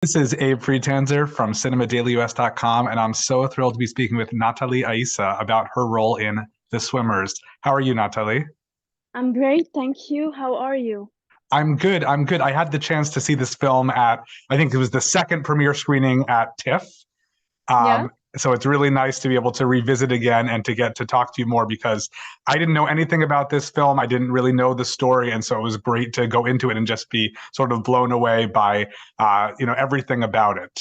This is Abe Freetanzer from cinemadailyus.com, and I'm so thrilled to be speaking with Nathalie Issa about her role in The Swimmers. How are you, Nathalie? I'm great, thank you. How are you? I'm good. I'm good. I had the chance to see this film at, I think it was the second premiere screening at TIFF. Yeah. So it's really nice to be able to revisit again and to get to talk to you more because I didn't know anything about this film. I didn't really know the story, and so it was great to go into it and just be sort of blown away by, everything about it.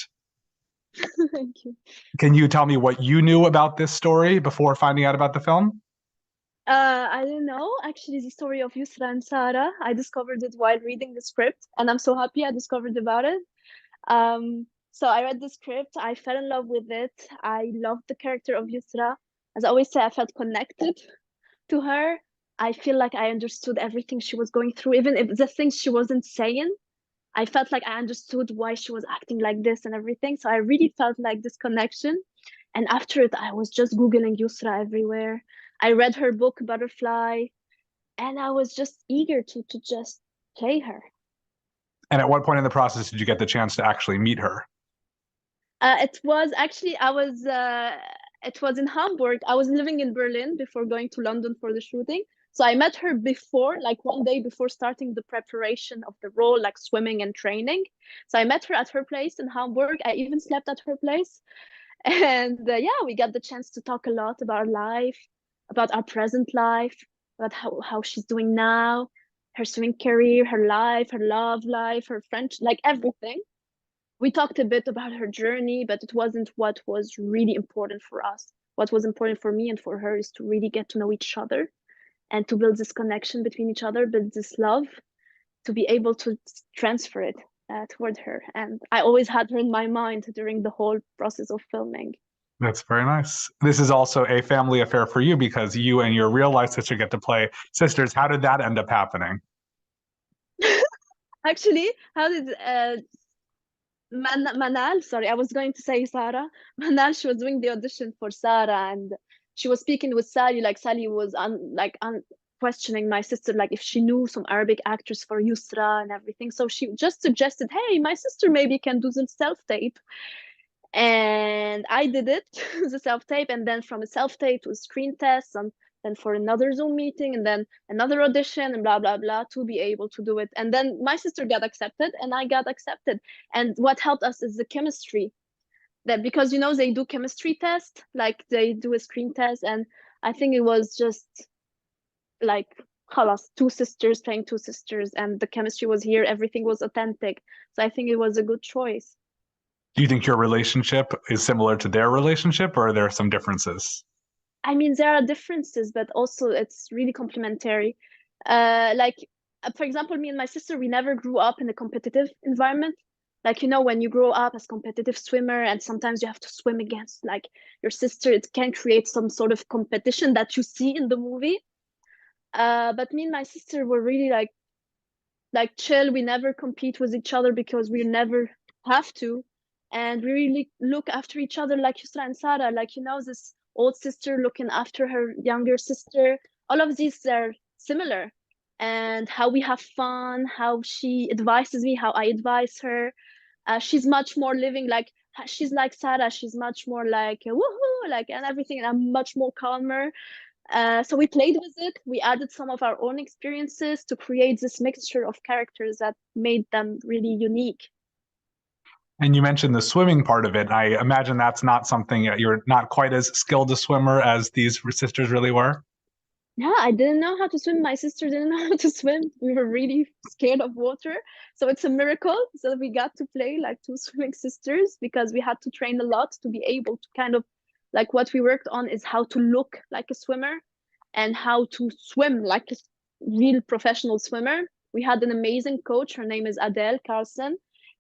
Thank you. Can you tell me what you knew about this story before finding out about the film? I don't know. Actually, the story of Yusra and Sarah, I discovered it while reading the script, and I'm so happy I discovered about it. So I read the script, I fell in love with it. I loved the character of Yusra. As I always say, I felt connected to her. I feel like I understood everything she was going through, even if the things she wasn't saying. I felt like I understood why she was acting like this and everything. So I really felt like this connection. And after it, I was just Googling Yusra everywhere. I read her book, Butterfly, and I was just eager to just play her. And at what point in the process did you get the chance to actually meet her? It was actually, it was in Hamburg. I was living in Berlin before going to London for the shooting. So I met her before, like one day before starting the preparation of the role, like swimming and training. So I met her at her place in Hamburg. I even slept at her place. And yeah, we got the chance to talk a lot about life, about our present life, about how she's doing now, her swimming career, her life, her love life, her French, like everything. We talked a bit about her journey, but it wasn't what was really important for us. What was important for me and for her is to really get to know each other and to build this connection between each other, build this love, to be able to transfer it toward her. And I always had her in my mind during the whole process of filming. That's very nice. This is also a family affair for you because you and your real life sister get to play sisters. How did that end up happening? Actually, how did Manal, sorry, I was going to say Sarah. Manal, she was doing the audition for Sarah, and she was speaking with Sally. Like Sally was questioning my sister, like if she knew some Arabic actors for Yusra and everything. So she just suggested, hey, my sister maybe can do the self tape. And I did it, the self tape, and then from a self tape to a screen test, and then for another Zoom meeting, and then another audition, and blah blah blah to be able to do it. And then my sister got accepted, and I got accepted. And what helped us is the chemistry. That because they do chemistry test, like they do a screen test, and I think it was just like halas, two sisters playing two sisters, and the chemistry was here. Everything was authentic, so I think it was a good choice. Do you think your relationship is similar to their relationship, or are there some differences? I mean, there are differences, but also it's really complementary. Like, for example, me and my sister, we never grew up in a competitive environment. Like, when you grow up as competitive swimmer and sometimes you have to swim against like your sister, it can create some sort of competition that you see in the movie. But me and my sister were really like chill. We never compete with each other because we never have to. And we really look after each other like Yusra and Sarah, like, this old sister looking after her younger sister. All of these are similar. And how we have fun, how she advises me, how I advise her. She's much more living like, she's like Sarah, she's much more like woohoo, like, and everything. And I'm much more calmer. So we played with it. We added some of our own experiences to create this mixture of characters that made them really unique. And you mentioned the swimming part of it. I imagine that's not something that you're not quite as skilled a swimmer as these sisters really were. Yeah, I didn't know how to swim. My sister didn't know how to swim. We were really scared of water. So it's a miracle. So we got to play like two swimming sisters because we had to train a lot to be able to kind of like what we worked on is how to look like a swimmer and how to swim like a real professional swimmer. We had an amazing coach. Her name is Adele Carlson.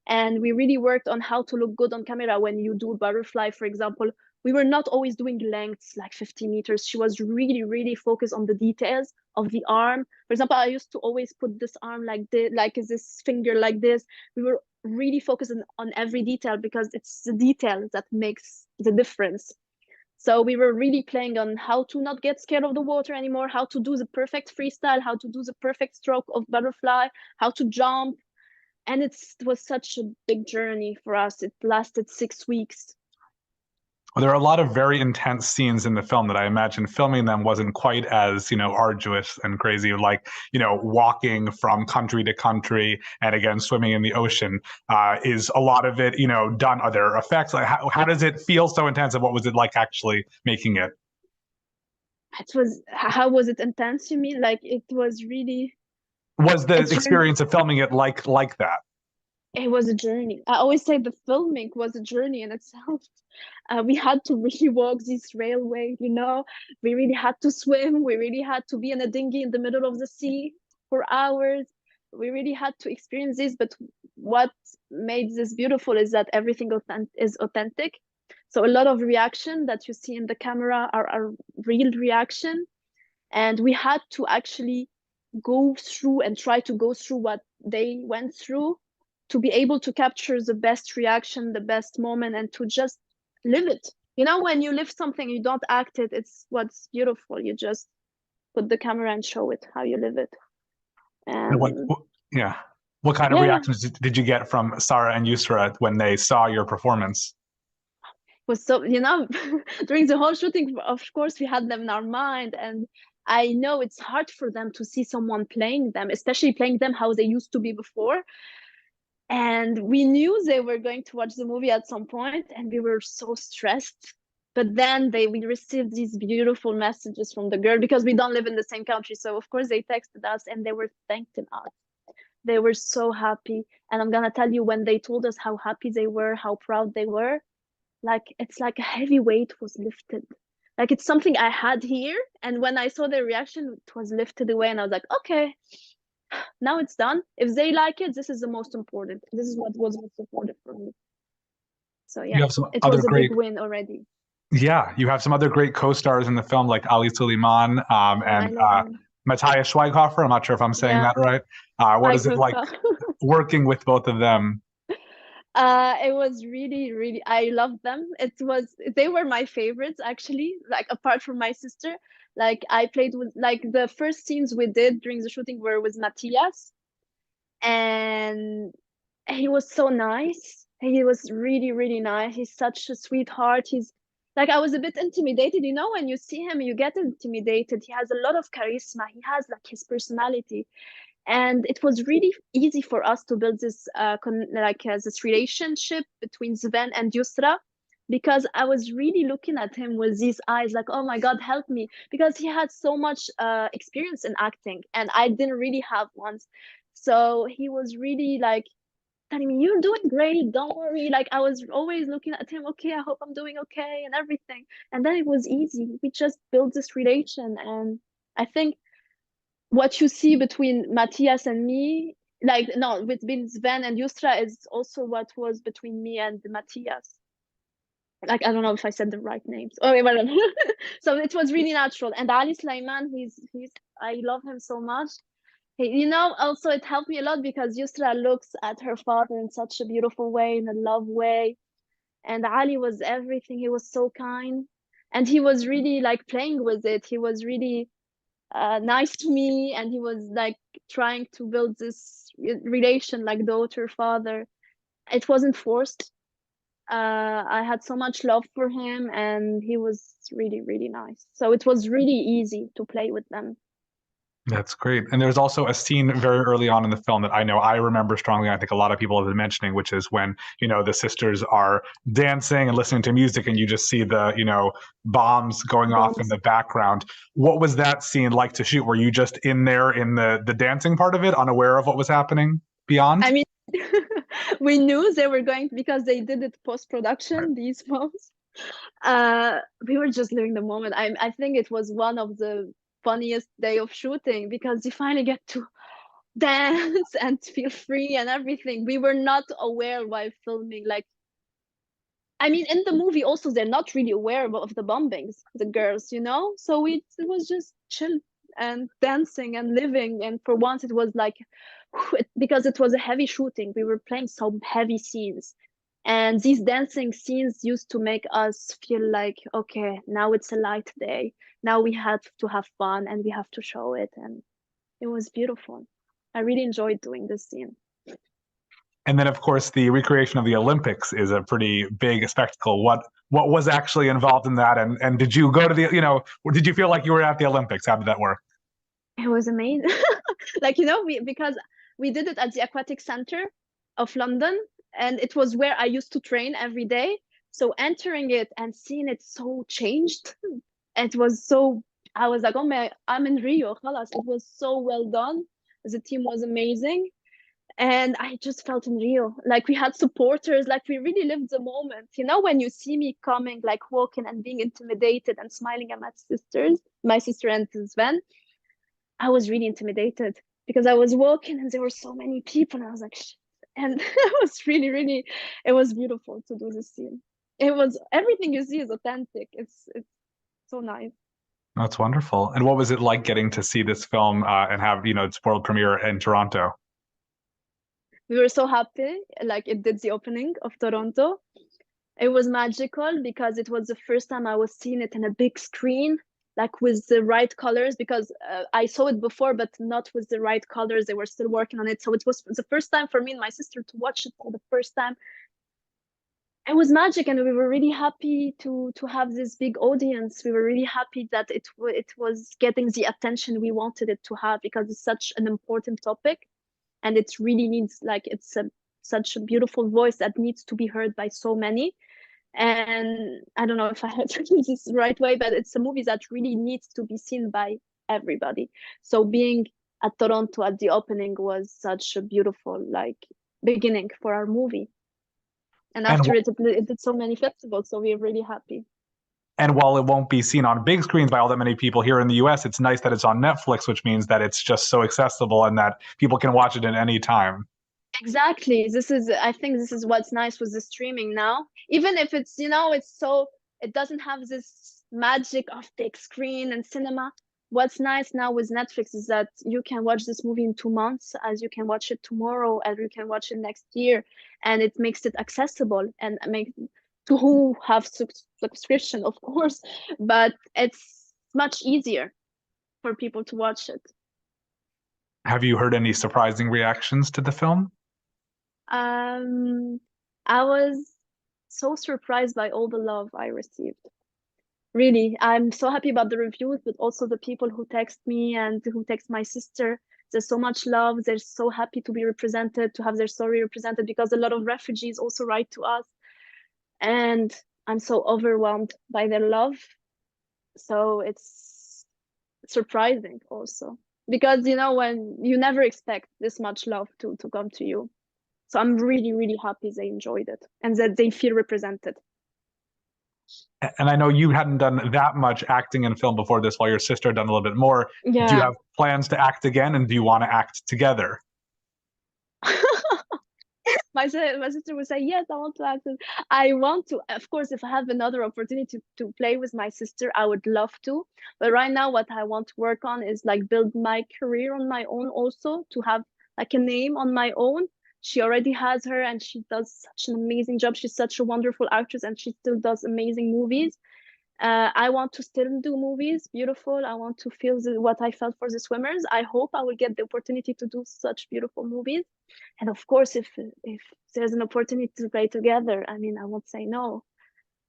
And we really worked on how to look good on camera when you do butterfly, for example. We were not always doing lengths like 50 meters. She was really, really focused on the details of the arm. For example, I used to always put this arm like this, like is this finger like this. We were really focusing on every detail because it's the detail that makes the difference. So we were really playing on how to not get scared of the water anymore, how to do the perfect freestyle, how to do the perfect stroke of butterfly, how to jump. And it was such a big journey for us. It lasted 6 weeks. Well, there are a lot of very intense scenes in the film that I imagine filming them wasn't quite as, arduous and crazy, like, walking from country to country and again, swimming in the ocean. Is a lot of it, done? Are there effects? Like, how does it feel so intense? And what was it like actually making it? How was it intense, you mean? Like, it was really, Was the it's really, experience of filming it like that? it was a journey. I always say the filming was a journey in itself. We had to really walk this railway, we really had to swim. We really had to be in a dinghy in the middle of the sea for hours. We really had to experience this. But what made this beautiful is that everything is authentic. So a lot of reaction that you see in the camera are real reaction. And we had to actually go through and try to go through what they went through to be able to capture the best reaction, the best moment, and to just live it. When you live something, you don't act it. It's what's beautiful. You just put the camera and show it how you live it. And And yeah, what kind of yeah, reactions did you get from Sarah and Yusra when they saw your performance? was so, during the whole shooting, of course, we had them in our mind. And I know it's hard for them to see someone playing them, especially playing them how they used to be before. And we knew they were going to watch the movie at some point, and we were so stressed. But then we received these beautiful messages from the girl, because we don't live in the same country. So of course they texted us and they were thanking us. They were so happy. And I'm gonna tell you, when they told us how happy they were, how proud they were, like, it's like a heavy weight was lifted. Like, it's something I had here, and when I saw their reaction, it was lifted away, and I was like, okay, now it's done. If they like it, this is the most important. This is what was most important for me. So You yeah, have some it other was a big great, win already. yeah, you have some other great co-stars in the film, like Ali Suleiman I and love him. Matthias Schweighöfer. I'm not sure if I'm saying Yeah, that right. What I is it like prefer. working with both of them? It was really, really, I loved them. They were my favorites, actually, like, apart from my sister. Like, I played with, like, the first scenes we did during the shooting were with Matthias, and he was so nice. He was really, really nice. He's such a sweetheart. He's like, I was a bit intimidated. When you see him, you get intimidated. He has a lot of charisma. He has, like, his personality. And it was really easy for us to build this this relationship between Sven and Yusra, because I was really looking at him with these eyes, like, oh my God, help me, because he had so much experience in acting and I didn't really have one. So he was really like telling me, you're doing great, don't worry. Like, I was always looking at him, okay, I hope I'm doing okay and everything. And then it was easy. We just built this relation. And I think what you see between Matthias and me, like, no, between Sven and Yusra, is also what was between me and Matthias. Like, I don't know if I said the right names. Oh, whatever. So it was really natural. And Ali Sulaiman, I love him so much. Also it helped me a lot because Yusra looks at her father in such a beautiful way, in a love way. And Ali was everything. He was so kind. And he was really like playing with it. He was really nice to me, and he was like trying to build this relation like daughter father. It wasn't forced. I had so much love for him, and he was really, really nice, so it was really easy to play with them. That's great. And there's also a scene very early on in the film that I know I remember strongly. I think a lot of people have been mentioning, which is when, the sisters are dancing and listening to music and you just see the, bombs going off in Bombs. the background. What was that scene like to shoot? Were you just in there in the dancing part of it, unaware of what was happening beyond? I mean, we knew they were going, because they did it Right. post-production, these bombs. We were just living the moment. I think it was one of the funniest day of shooting, because you finally get to dance and feel free and everything. We were not aware while filming. Like, I mean, in the movie also, they're not really aware of the bombings, the girls, So it was just chill and dancing and living. And for once, it was like, because it was a heavy shooting, we were playing some heavy scenes. And these dancing scenes used to make us feel like, okay, now it's a light day. Now we have to have fun and we have to show it. And it was beautiful. I really enjoyed doing this scene. And then, of course, the recreation of the Olympics is a pretty big spectacle. What was actually involved in that? And did you go to the, did you feel like you were at the Olympics? How did that work? It was amazing. Because we did it at the Aquatic Center of London, and it was where I used to train every day. So entering it and seeing it so changed, it was so, I was like, oh my, I'm in Rio, خلاص. It was so well done. The team was amazing. And I just felt in Rio, like we had supporters, like we really lived the moment. When you see me coming, like walking and being intimidated and smiling at my sister and Sven, I was really intimidated because I was walking and there were so many people. And I was like, shit. And it was really, really, it was beautiful to do this scene. It was, everything you see is authentic. It's so nice. That's wonderful. And what was it like getting to see this film and have, its world premiere in Toronto? We were so happy, like it did the opening of Toronto. It was magical because it was the first time I was seeing it in a big screen, like with the right colors, because I saw it before, but not with the right colors. They were still working on it. So it was the first time for me and my sister to watch it for the first time. It was magic, and we were really happy to have this big audience. We were really happy that it was getting the attention we wanted it to have, because it's such an important topic, and it really needs, like, it's such a beautiful voice that needs to be heard by so many. And I don't know if I have to use this the right way, but it's a movie that really needs to be seen by everybody. So being at Toronto at the opening was such a beautiful, like, beginning for our movie. And after it did so many festivals, so we're really happy. And while it won't be seen on big screens by all that many people here in the US, it's nice that it's on Netflix, which means that it's just so accessible and that people can watch it at any time. Exactly. I think this is what's nice with the streaming now. Even if it's, it doesn't have this magic of big screen and cinema. What's nice now with Netflix is that you can watch this movie in 2 months, as you can watch it tomorrow, as you can watch it next year, and it makes it accessible and to who have subscription, of course, but it's much easier for people to watch it. Have you heard any surprising reactions to the film? I was so surprised by all the love I received. Really, I'm so happy about the reviews, but also the people who text me and who text my sister. There's so much love. They're so happy to be represented, to have their story represented, because a lot of refugees also write to us. And I'm so overwhelmed by their love. So it's surprising also, because, when you never expect this much love to come to you. So I'm really, really happy they enjoyed it and that they feel represented. And I know you hadn't done that much acting in film before this, while your sister had done a little bit more. Yeah. Do you have plans to act again, and do you want to act together? My sister would say, yes, I want to act. I want to, of course, if I have another opportunity to play with my sister, I would love to. But right now, what I want to work on is like build my career on my own, also to have like a name on my own. She already has her, and she does such an amazing job. She's such a wonderful actress, and she still does amazing movies. I want to still do movies, beautiful. I want to feel what I felt for the swimmers. I hope I will get the opportunity to do such beautiful movies. And of course, if there's an opportunity to play together, I mean, I won't say no.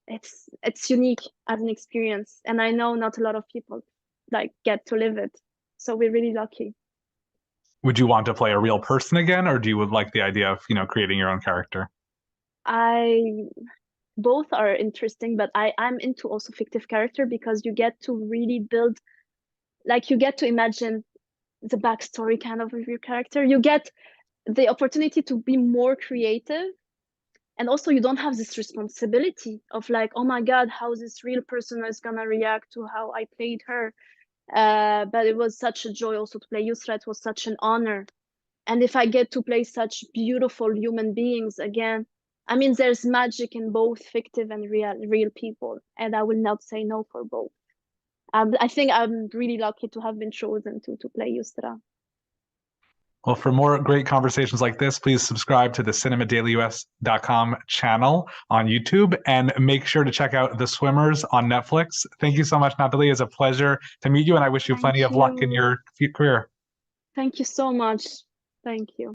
It's unique as an experience, and I know not a lot of people like get to live it. So we're really lucky. Would you want to play a real person again, or do you would like the idea of, creating your own character? Both are interesting, but I'm into also fictive character, because you get to really build, like, you get to imagine the backstory kind of your character. You get the opportunity to be more creative, and also you don't have this responsibility of like, oh my God, how this real person is gonna react to how I played her. But it was such a joy also to play Yusra. It was such an honor. And if I get to play such beautiful human beings again, I mean, there's magic in both fictive and real people, and I will not say no for both. I think I'm really lucky to have been chosen to play Yusra. Well, for more great conversations like this, please subscribe to the cinemadailyus.com channel on YouTube, and make sure to check out The Swimmers on Netflix. Thank you so much, Nathalie. It's a pleasure to meet you, and I wish you plenty of luck in your career. Thank you so much. Thank you.